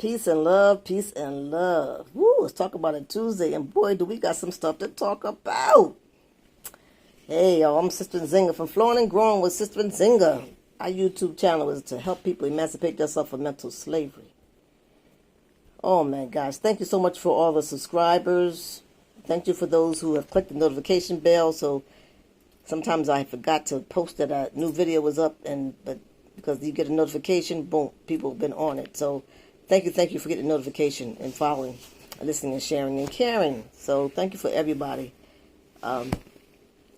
Peace and love, peace and love. Woo, let's talk about it Tuesday, and boy, do we got some stuff to talk about. Hey, y'all, I'm Sister Nzinga from Flowing and Growing with Sister Nzinga. Our YouTube channel is to help people emancipate themselves from mental slavery. Oh, man, guys, thank you so much for all the subscribers. Thank you for those who have clicked the notification bell. So sometimes I forgot to post that a new video was up, but because you get a notification, boom, people have been on it. So thank you for getting a notification and following, listening and sharing and caring. So thank you for everybody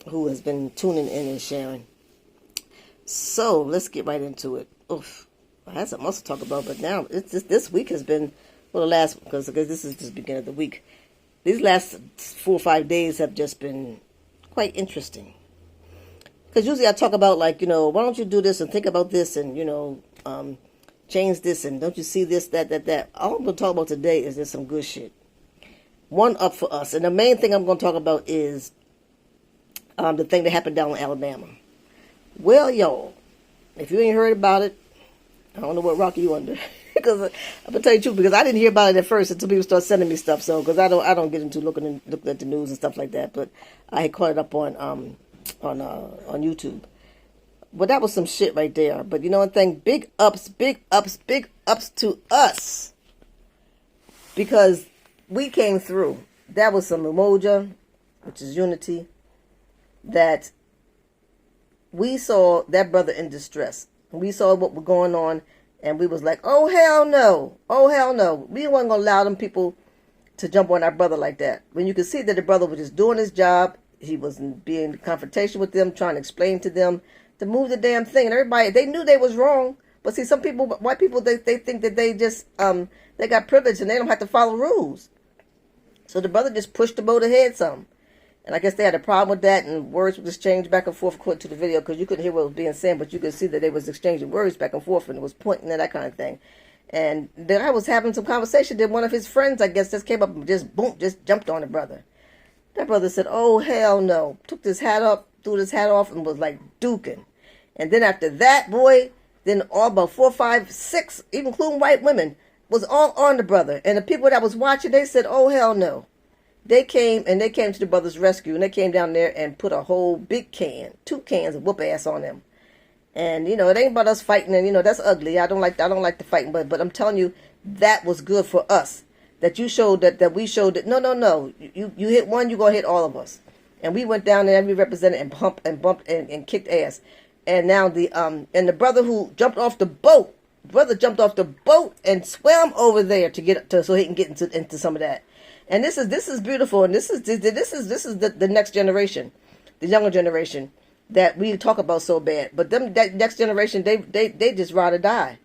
who has been tuning in and sharing. So let's get right into it. Oof, I had something else to talk about, but now this week has been, well, the last, because this is just the beginning of the week. These last 4 or 5 days have just been quite interesting. Because usually I talk about, like, why don't you do this and think about this and, change this and don't you see this, that. All I'm going to talk about today is just some good shit. One up for us. And the main thing I'm going to talk about is the thing that happened down in Alabama. Well, y'all, if you ain't heard about it, I don't know what rock you under. Because I'm going to tell you the truth, because I didn't hear about it at first until people start sending me stuff. So, because I don't get into looking at the news and stuff like that. But I had caught it up on YouTube. But that was some shit right there. But you know one thing? Big ups to us. Because we came through. That was some Umoja, which is unity. That we saw that brother in distress. We saw what was going on. And we was like, oh, hell no. Oh, hell no. We weren't going to allow them people to jump on our brother like that. When you could see that the brother was just doing his job. He wasn't being in confrontation with them, trying to explain to them to move the damn thing. And everybody, they knew they was wrong. But see, some people, white people, they think that they just, they got privilege and they don't have to follow rules. So the brother just pushed the boat ahead some. And I guess they had a problem with that, and words were just exchanged back and forth according to the video, because you couldn't hear what was being said, but you could see that they was exchanging words back and forth, and it was pointing and that kind of thing. And then I was having some conversation, then one of his friends, I guess, just came up and just, boom, just jumped on the brother. That brother said, oh, hell no. Took his hat up, threw his hat off, and was like duking. And then after that, boy, then all about 4, 5, 6, even including white women, was all on the brother. And the people that was watching, they said, oh, hell no. They came to the brother's rescue, and they came down there and put a whole big can, 2 cans of whoop ass on them. And, it ain't about us fighting, and, that's ugly. I don't like the fighting, but I'm telling you, that was good for us. That you showed that we showed that, no. You hit one, you're going to hit all of us. And we went down there and we represented and bumped and kicked ass. And now the brother who jumped off the boat, and swam over there so he can get into some of that. And this is beautiful, and this is the next generation, the younger generation that we talk about so bad. But that next generation, they just rather die.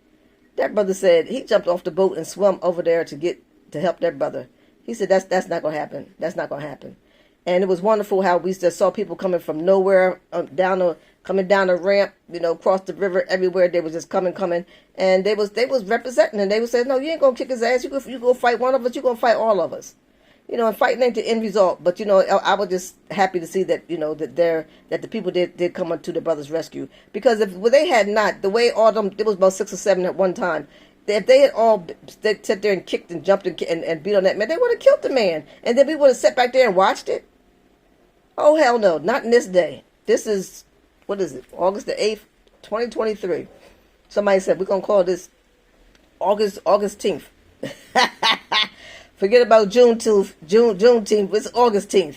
That brother said he jumped off the boat and swam over there to help that brother. He said that's not gonna happen. That's not gonna happen. And it was wonderful how we just saw people coming from nowhere coming down the ramp, across the river, everywhere. They was just coming, and they was representing, and they was saying, no, you ain't gonna kick his ass. You go fight one of us. You gonna fight all of us. And fighting ain't the end result, but I was just happy to see that that the people did come to the brother's rescue, because if they had not, the way all them, there was about 6 or 7 at one time. If they had all sat there and kicked and jumped and beat on that man, they would have killed the man, and then we would have sat back there and watched it. Oh hell no, not in this day. This is, what is it? August the 8th, 2023. Somebody said we're gonna call this Augustine. Forget about Juneteenth. It's Augustine.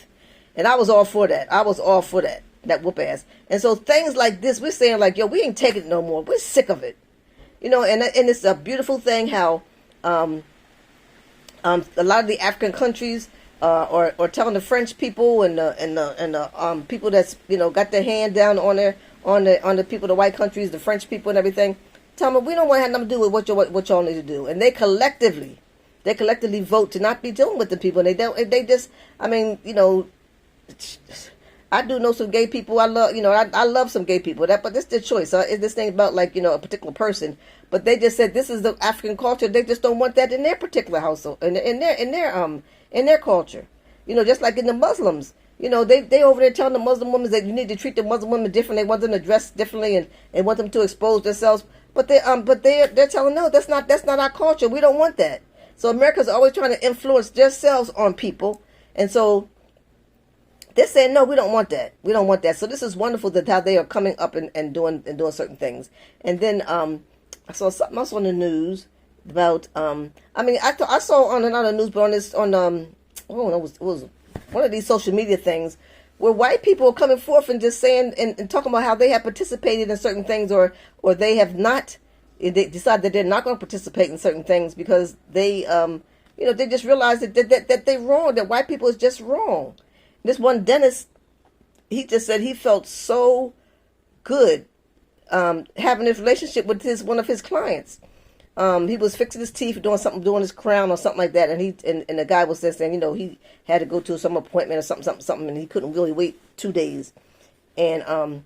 And I was all for that. That whoop ass. And so things like this, we're saying like, yo, we ain't taking it no more. We're sick of it. And it's a beautiful thing how a lot of the African countries or telling the French people and the people that's got their hand down on the people, the white countries, the French people and everything, tell them we don't want to have nothing to do with what y'all need to do. And they collectively vote to not be dealing with the people. And they just, I do know some gay people. I love some gay people. But this is their choice. It's this thing about a particular person. But they just said this is the African culture. They just don't want that in their particular household, in their culture. Just like in the Muslims, They over there telling the Muslim women that you need to treat the Muslim women differently. They want them to dress differently and want them to expose themselves. But they're telling, no, that's not our culture. We don't want that. So America's always trying to influence themselves on people, and so they're saying, no, we don't want that. We don't want that. So this is wonderful that how they are coming up and doing certain things. And then I saw something else on the news about I saw on another news, but it was one of these social media things where white people are coming forth and just saying and talking about how they have participated in certain things, or they have not. They decide that they're not going to participate in certain things because they they just realize that they're wrong. That white people is just wrong. This one dentist, he just said he felt so good having this relationship with one of his clients. He was fixing his teeth, doing his crown or something like that, and the guy was just saying, he had to go to some appointment or something, and he couldn't really wait 2 days, and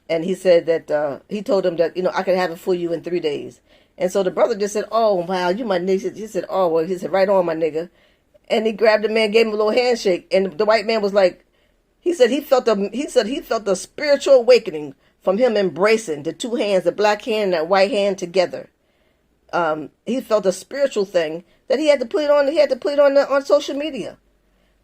he said that he told him that I could have it for you in 3 days, and so the brother just said, "Oh wow, you my nigga." He said, "Oh well," he said, "Right on, my nigga," and he grabbed the man, gave him a little handshake, and the white man was like, he said he felt the spiritual awakening from him embracing the two hands, the black hand and that white hand together. He felt a spiritual thing that he had to put it on. He had to put it on social media,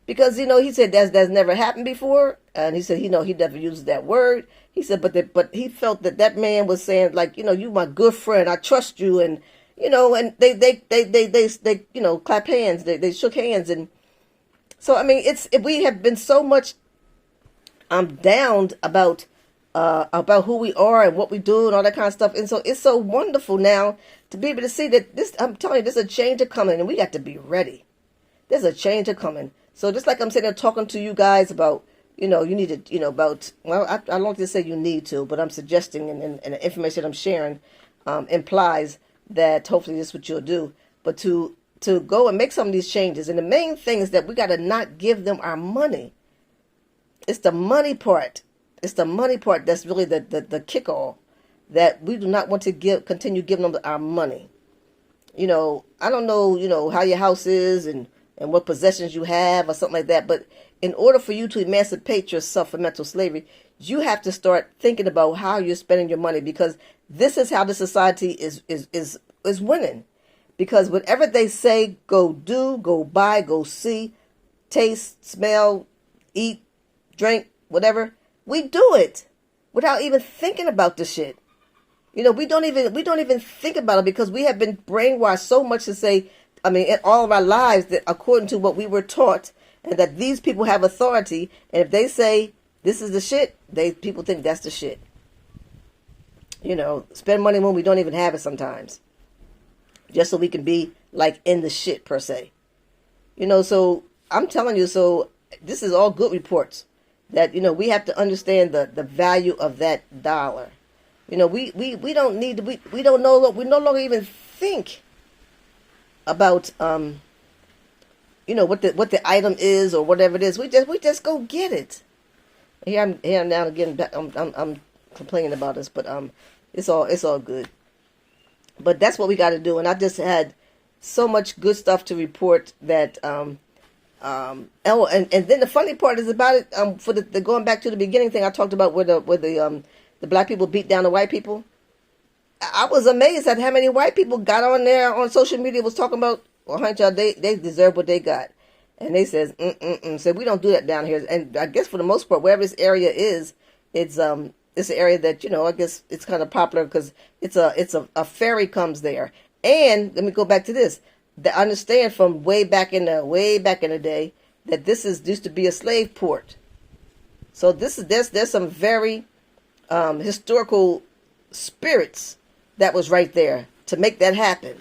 because he said that's never happened before, and he said he never uses that word. He said, but he felt that man was saying, like, you my good friend, I trust you, and and they clap hands, they shook hands, and so I mean we have been so much downed about who we are and what we do and all that kind of stuff, and so it's so wonderful now to be able to see that this. I'm telling you, there's a change coming, and we got to be ready. There's a change coming. So just like I'm sitting there talking to you guys about, you need to, about, well, I don't like to say you need to, but I'm suggesting, and the information I'm sharing implies that hopefully this is what you'll do. But to go and make some of these changes, and the main thing is that we got to not give them our money. It's the money part. It's the money part that's really the kick-all, that we do not want to continue giving them our money. I don't know, how your house is and what possessions you have or something like that. But in order for you to emancipate yourself from mental slavery, you have to start thinking about how you're spending your money, because this is how the society is winning. Because whatever they say, go do, go buy, go see, taste, smell, eat, drink, whatever, we do it without even thinking about the shit. We don't even think about it, because we have been brainwashed so much to say, in all of our lives, that according to what we were taught, and that these people have authority, and if they say this is the shit, people think that's the shit. Spend money when we don't even have it sometimes, just so we can be like in the shit per se. So I'm telling you, so this is all good reports that we have to understand the value of that dollar. We don't need to, we don't know, we no longer even think about what the item is or whatever it is. We just go get it. Here I'm now again. I'm complaining about this, but it's all good. But that's what we got to do. And I just had so much good stuff to report that and then the funny part is about it. For the going back to the beginning thing I talked about, where the black people beat down the white people. I was amazed at how many white people got on there on social media, was talking about, well, honey, y'all, they deserve what they got. And they says, said, we don't do that down here. And I guess for the most part, wherever this area is, it's an area that, I guess it's kind of popular because it's a ferry comes there. And let me go back to this. I understand from way back in the day that this used to be a slave port. So there's some very historical spirits that was right there to make that happen.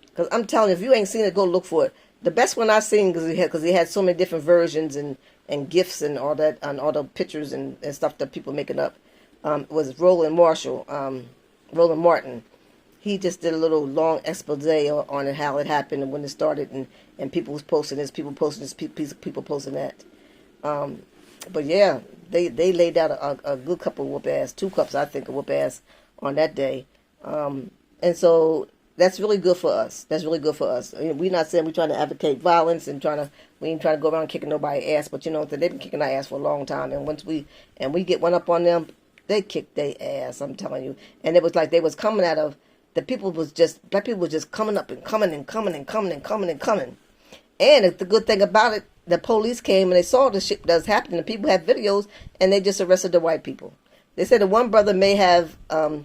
Because I'm telling you, if you ain't seen it, go look for it. The best one I've seen, because he had so many different versions and gifts and all that, and all the pictures and stuff that people making up, was Roland Martin. He just did a little long expose on it, how it happened and when it started, and people was posting this, people posting this, people posting that. But yeah, they laid out a good couple of whoop ass, 2 cups I think of whoop ass on that day. And so that's really good for us. That's really good for us. I mean, we're not saying we're trying to advocate violence and we ain't trying to go around kicking nobody's ass, but they've been kicking our ass for a long time. And once we get one up on them, they kick their ass. I'm telling you. And it was like they was coming out of black people was just coming up and coming and coming and coming and coming and coming. And the good thing about it, the police came and they saw the shit that's happening. The people had videos and they just arrested the white people. They said that one brother may have a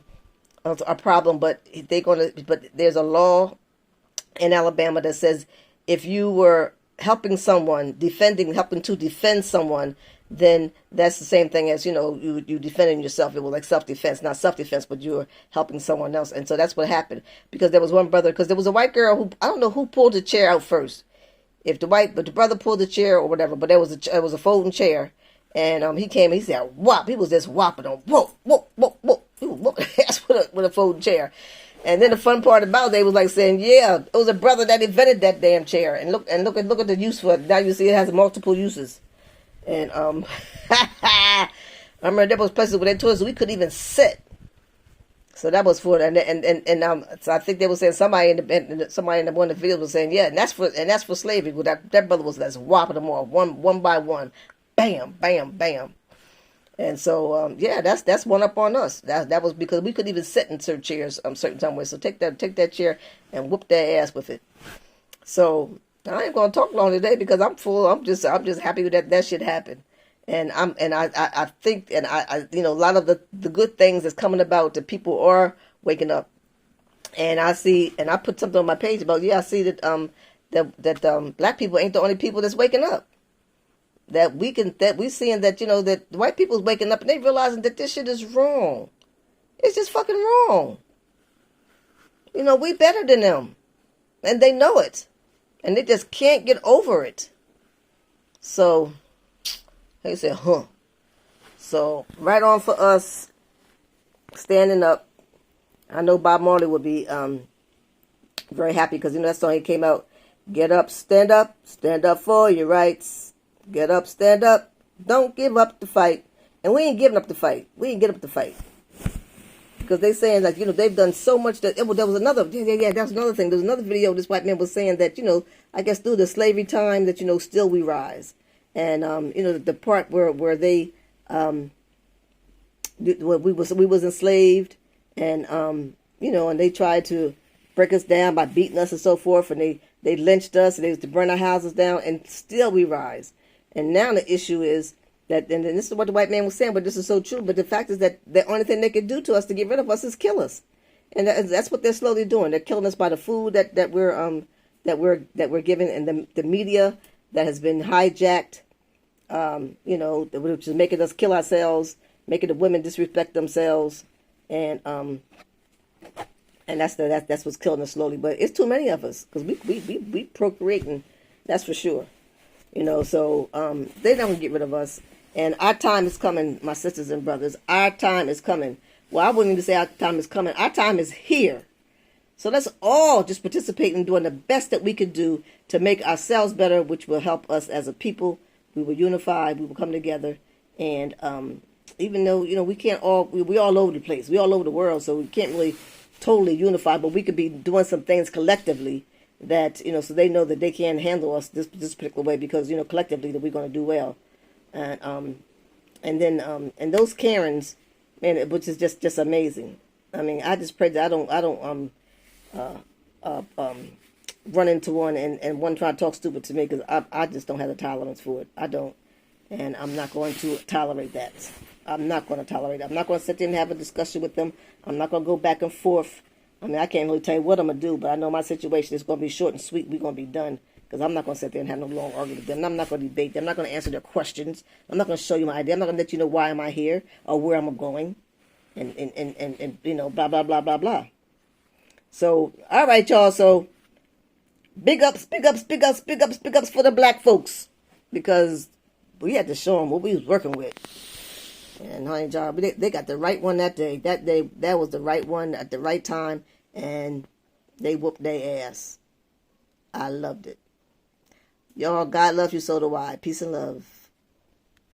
problem, but there's a law in Alabama that says if you were helping to defend someone, then that's the same thing as you defending yourself. It was like self-defense, not self-defense, but you were helping someone else. And so that's what happened, because there was one brother, because there was a white girl who, I don't know who pulled the chair out first, but the brother pulled the chair or whatever, but it was a folding chair. And he came, he said, whop. He was just whopping on, whoop, whoop, whoop, whoop. That's with a folding chair. And then the fun part about it, they was like saying, yeah, it was a brother that invented that damn chair. And look at the use for it. Now you see it has multiple uses. And I remember there was places where they told us we couldn't even sit. So that was for it. And so I think they were saying somebody in one of the videos was saying, yeah, and that's for slavery. Well, that brother was just whopping them all one by one. Bam, bam, bam. And so, that's one up on us. That was because we couldn't even sit in certain chairs, certain time ways. So take that chair and whoop their ass with it. So I ain't gonna talk long today because I'm full. I'm just happy that shit happened. And I think a lot of the good things that's coming about, that people are waking up. And I see, and I put something on my page about, I see that black people ain't the only people that's waking up. That we seeing that, that white people's waking up and they realizing that this shit is wrong. It's just fucking wrong. We better than them. And they know it. And they just can't get over it. So, they said, huh. So, right on for us standing up. I know Bob Marley would be very happy because, that song he came out. Get up, stand up for your rights. Get up, stand up. Don't give up the fight. And we ain't giving up the fight. We ain't giving up the fight. Because they saying like, they've done so much that, there was another, that's another thing. There was another video this white man was saying that, I guess through the slavery time that, still we rise. And, the part where they, we was enslaved and, and they tried to break us down by beating us and so forth. And they lynched us and they used to burn our houses down and still we rise. And now the issue is that, and this is what the white man was saying, but this is so true. But the fact is that the only thing they can do to us to get rid of us is kill us, and that's what they're slowly doing. They're killing us by the food that we're given, and the media that has been hijacked, which is making us kill ourselves, making the women disrespect themselves, and that's what's killing us slowly. But it's too many of us because we procreating, that's for sure. So they're not going to get rid of us. And our time is coming, my sisters and brothers. Our time is coming. Well, I wouldn't even say our time is coming. Our time is here. So let's all just participate in doing the best that we can do to make ourselves better, which will help us as a people. We will unify. We will come together. And even though, we can't we're all over the place. We're all over the world, so we can't really totally unify. But we could be doing some things collectively that, so they know that they can't handle us this particular way because, collectively that we're going to do well. And then those Karens, man, which is just amazing. I mean, I just pray that I don't run into one and one try to talk stupid to me because I just don't have the tolerance for it. I don't. And I'm not going to tolerate that. I'm not going to tolerate it. I'm not going to sit there and have a discussion with them. I'm not going to go back and forth. I mean, I can't really tell you what I'm going to do, but I know my situation is going to be short and sweet. We're going to be done because I'm not going to sit there and have no long argument with them. I'm not going to debate them. I'm not going to answer their questions. I'm not going to show you my idea. I'm not going to let you know why am I here or where I'm going and blah, blah, blah, blah, blah. So, all right, y'all. So, big ups for the black folks because we had to show them what we was working with. And honey, y'all, they got the right one that day. That was the right one at the right time. And they whooped their ass. I loved it. Y'all, God loves you, so do I. Peace and love.